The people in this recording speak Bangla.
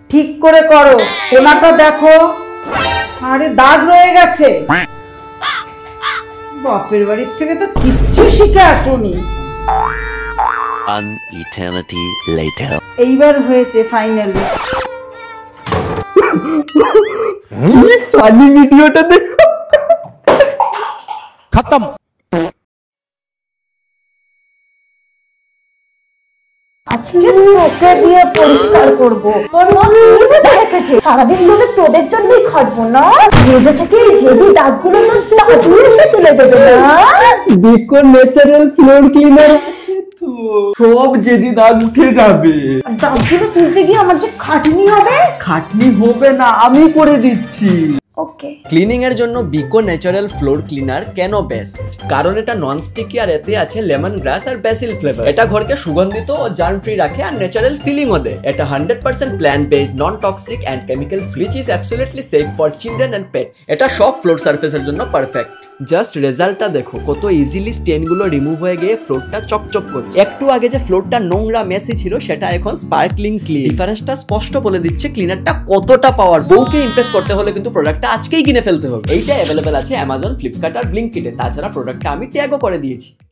ঠিক করে করো, কোনাটা দেখো। আরে দাগ রয়ে গেছে। বাপের বাড়ির থেকে তো কিচ্ছু শিখে আসোনি। An eternity later. এইবার হয়েছে ফাইনালি। সানি ভিডিওটা দেখো। खत्म। আজকে তোকে দিয়ে পরিষ্কার করবো। তোর মন নিয়ে রেখেছে, সারাদিন ধরে তোদের জন্যই খাটবো না। মেঝে থেকে যেদি দাগগুলো তোর তাড়াতাড়ি এসে তুলে দেবে না। বিকো ন্যাচারাল ফ্লোর ক্লিনার আছে তো, সব যেদি দাগ উঠে যাবে। আর দাগগুলো তুলতে গিয়ে আমার যে খাটনি হবে। খাটনি হবে না, আমি করে দিচ্ছি। ওকে। ক্লিনিং এর জন্য বিকো ন্যাচারাল ফ্লোর ক্লিনার কেন বেস্ট? কারণ এটা নন স্টিকি আর এতে আছে লেমন গ্রাস আর ব্যাসিল ফ্লেভার। এটা ঘরকে সুগন্ধিত ও জার্ম ফ্রি রাখে আর ন্যাচারাল ফিলিংও দেয়। এটা 100% plant based, non toxic and chemical free, is absolutely safe for children and pets. এটা সব ফ্লোর সারফেসের জন্য পারফেক্ট। জাস্ট রেজাল্টটা দেখো, কত ইজিলি স্টেনগুলো রিমুভ হয়ে গিয়ে ফ্লোরটা চকচক করছে। একটু আগে যে ফ্লোরটা নোংরা মেসি ছিল সেটা এখন স্পার্কলিং ক্লিন। ডিফারেন্সটা স্পষ্ট বলে দিচ্ছে ক্লিনারটা কতটা পাওয়ার। বউকে ইমপ্রেস করতে হলে কিন্তু প্রোডাক্টটা আজকেই কিনে ফেলতে হবে। এইটা অ্যাভেলেবেল আছে অ্যামাজন, ফ্লিপকার্ট আর ব্লিঙ্কিটে। তাছাড়া প্রোডাক্টটা আমি ট্যাগও করে দিয়েছি।